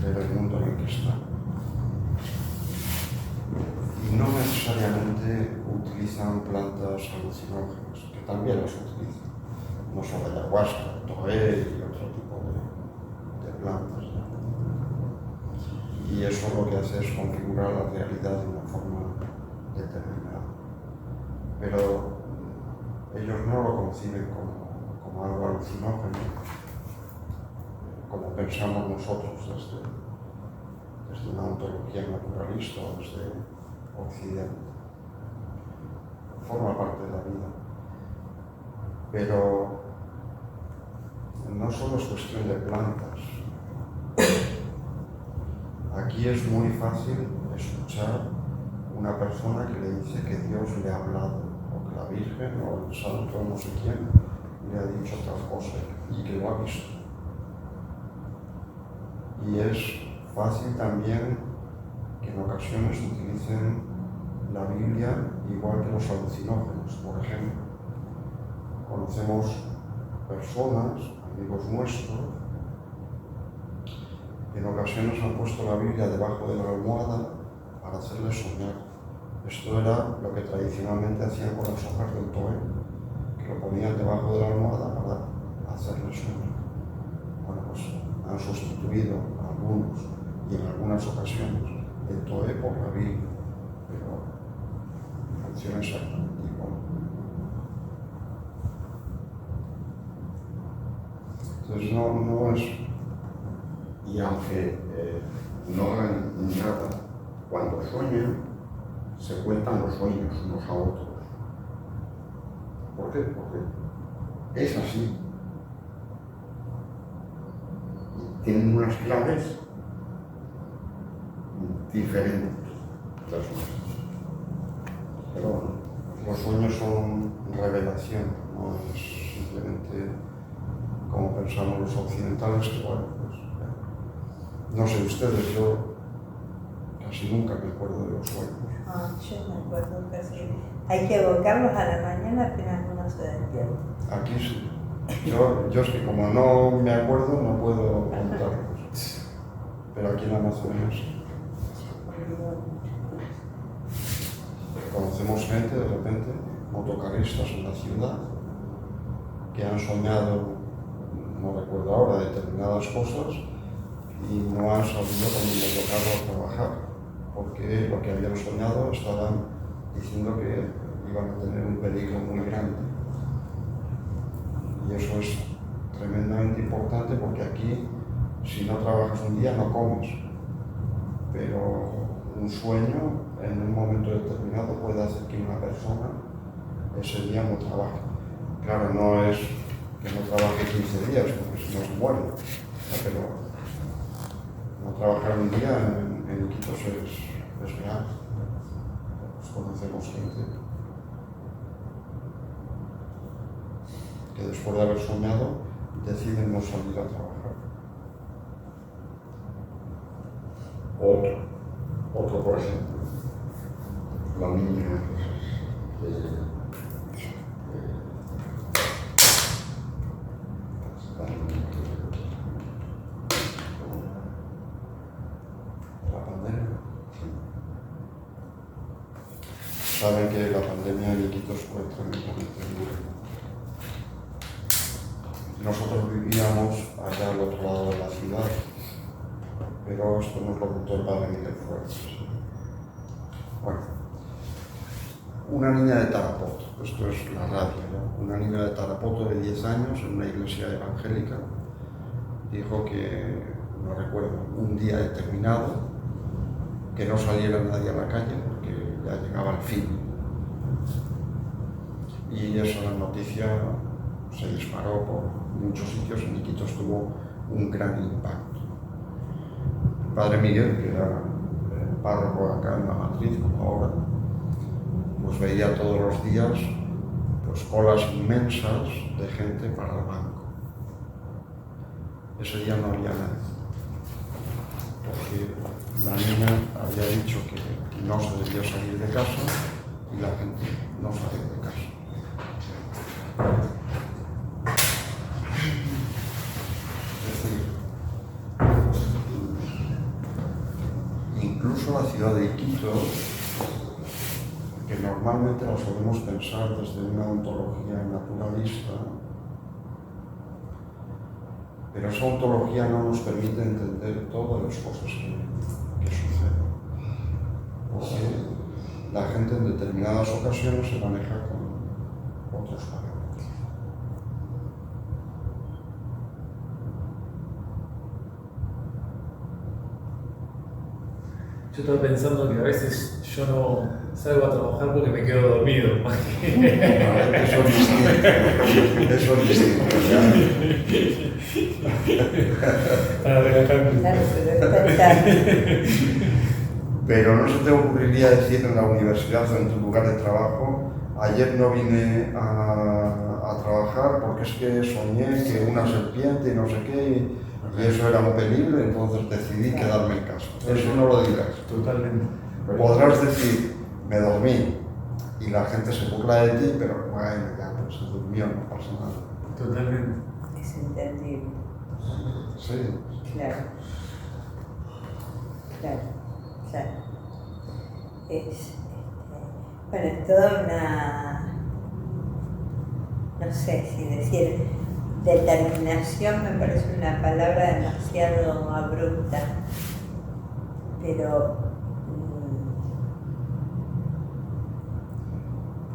el mundo en el que están. Y no necesariamente utilizan plantas alucinógenas, que también las utilizan. No solo ayahuasca, toé y otro tipo de plantas. Y eso lo que hace es configurar la realidad de una forma determinada. Pero ellos no lo conciben como algo alucinógeno, como pensamos nosotros desde una ontología naturalista o desde Occidente. forma parte de la vida. Pero no solo es cuestión de plantas. Aquí es muy fácil escuchar una persona que le dice que Dios le ha hablado, o que la Virgen o el Santo o no sé quién le ha dicho tal cosa y que lo ha visto. Y es fácil también que en ocasiones utilicen la Biblia igual que los alucinógenos. Por ejemplo, conocemos personas, amigos nuestros, que en ocasiones han puesto la Biblia debajo de la almohada para hacerles soñar. Esto era lo que tradicionalmente hacían con las hojas del toé, que lo ponían debajo de la almohada para hacerles soñar. Bueno, pues han sustituido a algunos y en algunas ocasiones el toé por la Biblia, pero funciona exactamente igual. Entonces no es... Y aunque no hagan nada, cuando sueñan, se cuentan los sueños unos a otros. ¿Por qué? Porque es así. Y tienen unas claves diferentes las nuestras. Pero bueno, Los sueños son revelación, no es simplemente como pensamos los occidentales, que bueno, pues no sé ustedes, yo casi nunca me acuerdo de los sueños. Yo me acuerdo casi. Hay que evocarlos a la mañana apenas uno se despierta. Aquí sí. Yo es que como no me acuerdo, no puedo contarlos. Pero aquí en Amazonas conocemos gente, de repente, motocaristas en la ciudad, que han soñado, no recuerdo ahora, determinadas cosas y no han sabido con el motocarro a trabajar, porque lo que habían soñado estaban diciendo que iban a tener un peligro muy grande. Y eso es tremendamente importante porque aquí, si no trabajas un día, no comes. Pero un sueño, en un momento determinado, puede hacer que una persona ese día no trabaje. Claro, no es que no trabaje 15 días, porque si no se muere. Pero no trabajar un día en Iquitos es real. Pues conocemos gente que después de haber soñado deciden no salir a trabajar. Otro por ejemplo, la niña La pandemia. Saben que la pandemia en Iquitos fue tremendamente dura. Nosotros vivíamos allá al otro lado de la ciudad, pero esto nos lo contó el padre Miguel Fuertes. Bueno, una niña de Tarapoto, esto es la radio, ¿no? Una niña de Tarapoto de 10 años en una iglesia evangélica dijo que, no recuerdo, un día determinado, que no saliera nadie a la calle porque ya llegaba el fin. Y esa noticia se disparó por muchos sitios, en Iquitos tuvo un gran impacto. El padre Miguel, que era párroco acá en la matriz, como ahora, pues veía todos los días pues, colas inmensas de gente para el banco. Ese día no había nadie, porque la niña había dicho que no se debía salir de casa y la gente no salió de casa. Es decir, incluso la ciudad de Iquitos, que normalmente la solemos pensar desde una ontología naturalista, pero esa ontología no nos permite entender todas las cosas que suceden. Porque la gente en determinadas ocasiones se maneja con otros parámetros. Yo estaba pensando que a veces yo no salgo a trabajar porque me quedo dormido. Eso es distinto. Eso es distinto. Para relajarme. Claro, pero es verdad. Pero no se te ocurriría decir en la universidad o en tu lugar de trabajo, ayer no vine a trabajar porque es que soñé que una serpiente y no sé qué, y eso era un peligro, entonces decidí quedarme en casa. Eso no lo dirás. Totalmente. Podrás decir, me dormí, y la gente se burla de ti, pero bueno, ya pues se durmió, no pasa nada. Totalmente. Es entendible. Sí. Claro. Claro. Claro. Bueno, es toda una, no sé si decir, determinación me parece una palabra demasiado abrupta, pero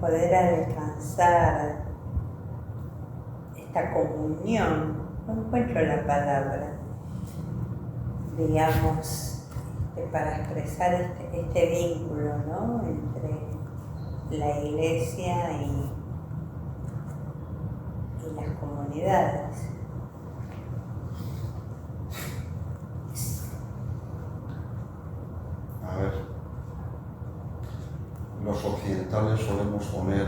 poder alcanzar esta comunión, no encuentro la palabra, digamos, para expresar este vínculo, ¿no?, entre la iglesia y las comunidades. A ver, los occidentales solemos poner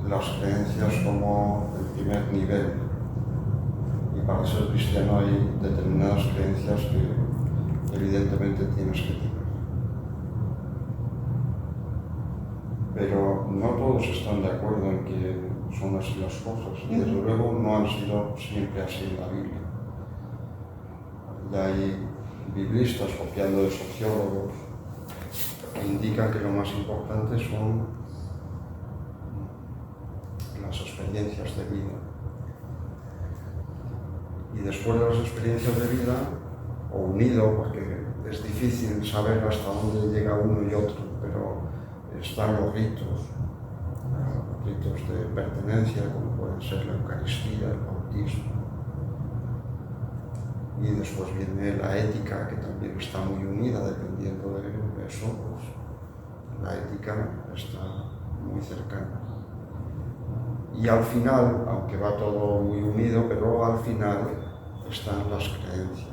las creencias como el primer nivel, y para ser cristiano hay determinadas creencias que evidentemente tienes que tener. Pero no todos están de acuerdo en que son así las cosas, y desde luego no han sido siempre así en la Biblia. Ya hay biblistas, copiando de sociólogos, que indican que lo más importante son las experiencias de vida. Y después de las experiencias de vida, o unido, porque es difícil saber hasta dónde llega uno y otro, pero están los ritos de pertenencia, como pueden ser la Eucaristía, el bautismo. Y después viene la ética, que también está muy unida, dependiendo de eso, pues la ética está muy cercana. Y al final, aunque va todo muy unido, pero al final están las creencias.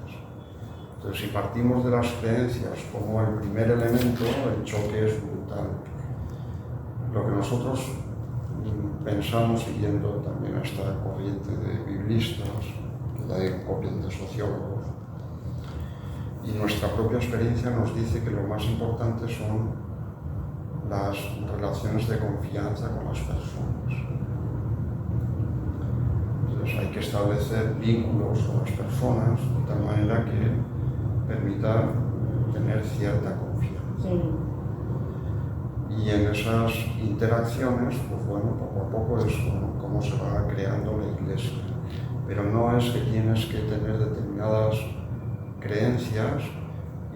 Entonces, si partimos de las creencias como el primer elemento, el choque es brutal. Lo que nosotros pensamos, siguiendo también esta corriente de biblistas, de corriente de sociólogos, y nuestra propia experiencia nos dice que lo más importante son las relaciones de confianza con las personas. Entonces hay que establecer vínculos con las personas de tal manera que permita tener cierta confianza. Y en esas interacciones, pues bueno, poco a poco es como se va creando la iglesia. Pero no es que tienes que tener determinadas creencias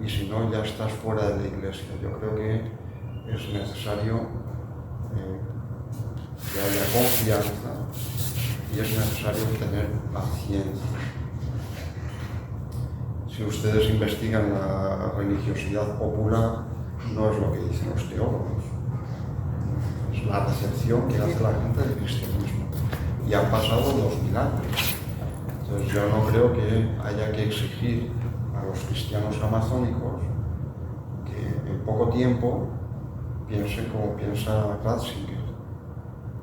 y si no ya estás fuera de la iglesia. Yo creo que es necesario que haya confianza y es necesario tener paciencia. Si ustedes investigan la religiosidad popular, no es lo que dicen los teólogos, es la recepción que hace la gente del cristianismo. Y han pasado 2000 años. Entonces yo no creo que haya que exigir a los cristianos amazónicos que en poco tiempo piensen como piensa Ratzinger,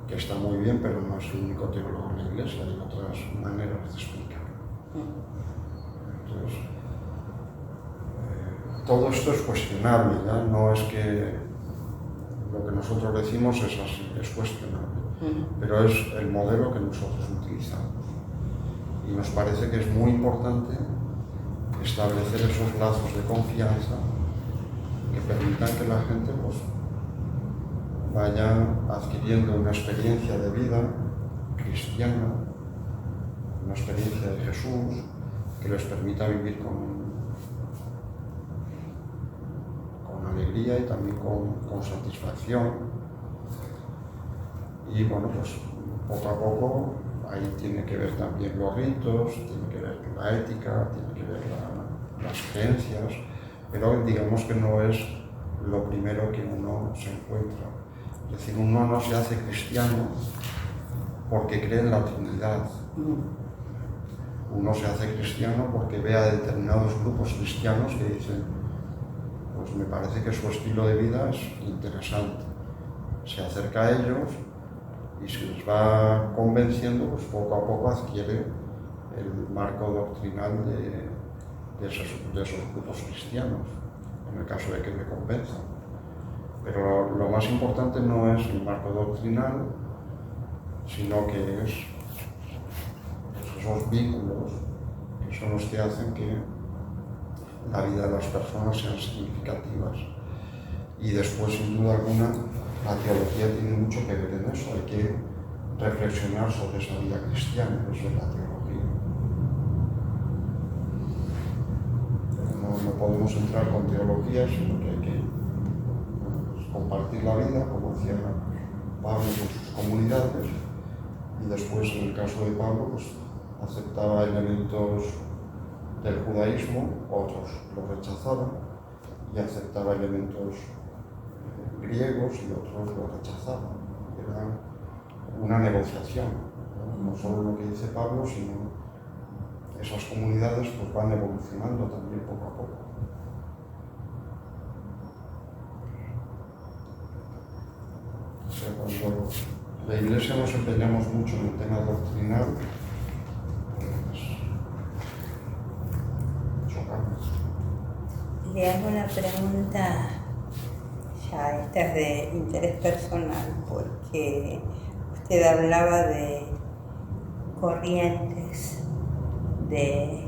que está muy bien, pero no es el único teólogo en la iglesia, hay otras maneras de explicarlo. Entonces, todo esto es cuestionable, ¿ya? No es que lo que nosotros decimos es así, es cuestionable, pero es el modelo que nosotros utilizamos. Y nos parece que es muy importante establecer esos lazos de confianza que permitan que la gente pues, vaya adquiriendo una experiencia de vida cristiana, una experiencia de Jesús, que les permita vivir con alegría y también con satisfacción. Y bueno, pues poco a poco ahí tiene que ver también los ritos, tiene que ver la ética, tiene que ver las creencias, pero digamos que no es lo primero que uno se encuentra. Es decir, uno no se hace cristiano porque cree en la Trinidad. Uno se hace cristiano porque ve a determinados grupos cristianos que dicen, pues me parece que su estilo de vida es interesante. Se acerca a ellos y se les va convenciendo, pues poco a poco adquiere el marco doctrinal de esos grupos cristianos, en el caso de que le convenzan. Pero lo más importante no es el marco doctrinal, sino que es esos vínculos que son los que hacen que la vida de las personas sean significativas. Y después, sin duda alguna, la teología tiene mucho que ver en eso. Hay que reflexionar sobre esa vida cristiana, eso es la teología. No podemos entrar con teología, sino que hay que compartir la vida, como decía Pablo con sus comunidades, y después, en el caso de Pablo, pues aceptaba elementos del judaísmo, otros lo rechazaban, y aceptaba elementos griegos y otros lo rechazaban. Era una negociación, no solo lo que dice Pablo, sino esas comunidades pues van evolucionando también poco a poco. O sea, cuando la Iglesia nos empeñamos mucho en el tema doctrinal, pues chocamos. Le hago una pregunta, ya esta es de interés personal, porque usted hablaba de corrientes de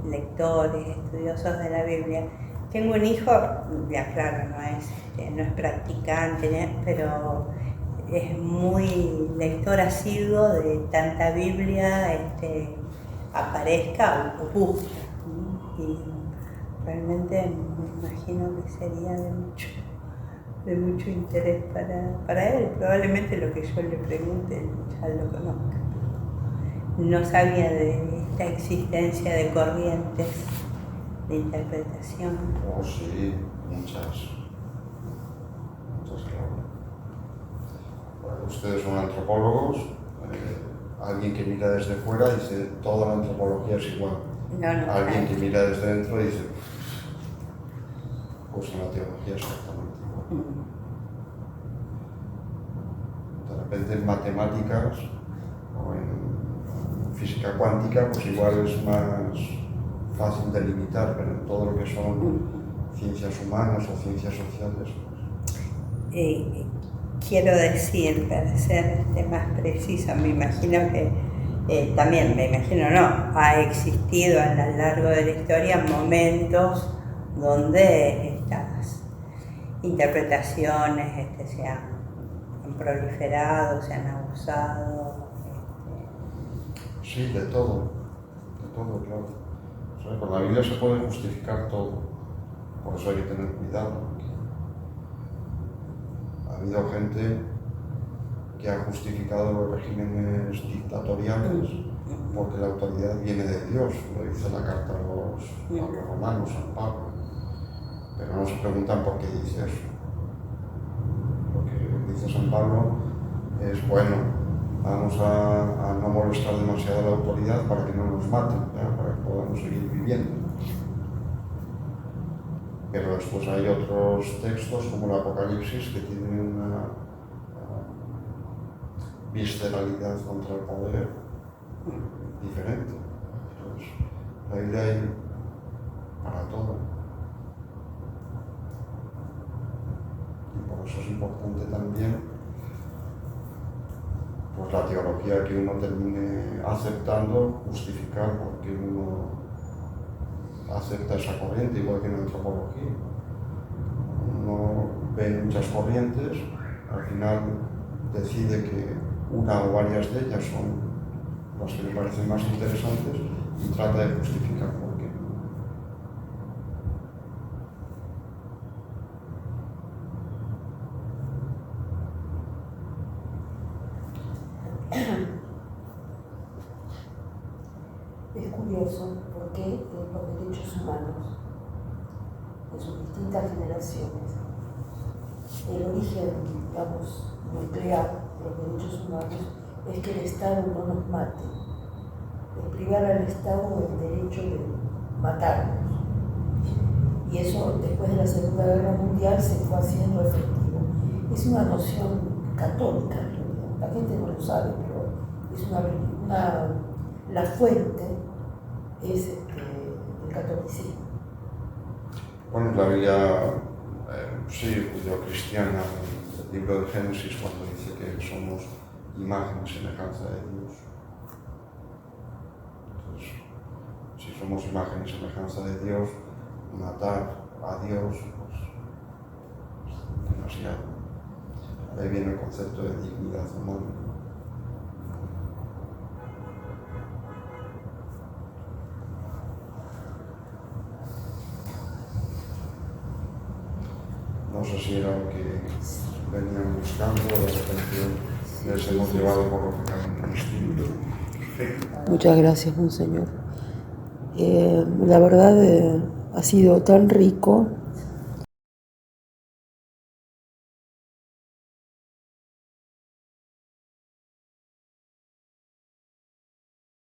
lectores, estudiosos de la Biblia. Tengo un hijo, ya claro, no es practicante, pero es muy lector asiduo de tanta Biblia, aparezca o busca. Y realmente me imagino que sería de mucho interés para él. Probablemente lo que yo le pregunte ya lo conozca. No sabía de esta existencia de corrientes de interpretación. Oh, sí, muchas, claro. Bueno, ustedes son antropólogos, alguien que mira desde fuera dice toda la antropología es igual. No, Alguien que mira desde dentro dice, pues en la teología es exactamente igual. De repente en matemáticas o en física cuántica, pues igual es más fácil de limitar, pero en todo lo que son ciencias humanas o ciencias sociales. Pues... quiero decir, para ser más preciso, me imagino que ha existido a lo largo de la historia momentos donde estas interpretaciones se han proliferado, se han abusado. Sí, de todo, claro. O sea, con la Biblia se puede justificar todo, por eso hay que tener cuidado. Ha habido gente que ha justificado los regímenes dictatoriales porque la autoridad viene de Dios, lo dice la carta a los romanos, San Pablo. Pero no se preguntan por qué dice eso. Lo que dice San Pablo es, bueno, vamos a no molestar demasiado a la autoridad para que no nos maten, para que podamos seguir viviendo. Pero después hay otros textos como el Apocalipsis que tienen una visceralidad contra el poder diferente. Entonces, la Biblia hay para todo. Y por eso es importante también pues, la teología que uno termine aceptando, justificar porque uno acepta esa corriente, igual que en la antropología. Uno ve muchas corrientes, al final decide que una o varias de ellas son las que le parecen más interesantes y trata de justificar por qué. Es curioso porque los derechos humanos en sus distintas generaciones, el origen, digamos, nuclear de los derechos humanos es que el Estado no nos mate, es privar al Estado del derecho de matarnos. Y eso, después de la Segunda Guerra Mundial, se fue haciendo efectivo. Es una noción católica, en realidad. La gente no lo sabe, pero es la fuente es el catolicismo. Bueno, la Biblia, sí, judeocristiana, el libro de Génesis, cuando dice que somos imagen y semejanza de Dios. Entonces, si somos imagen y semejanza de Dios, matar a Dios, pues demasiado. Ahí viene el concepto de dignidad humana. No sé si era lo que venían buscando, de repente les hemos llevado por lo que era un instinto. Muchas gracias, Monseñor. La verdad ha sido tan rico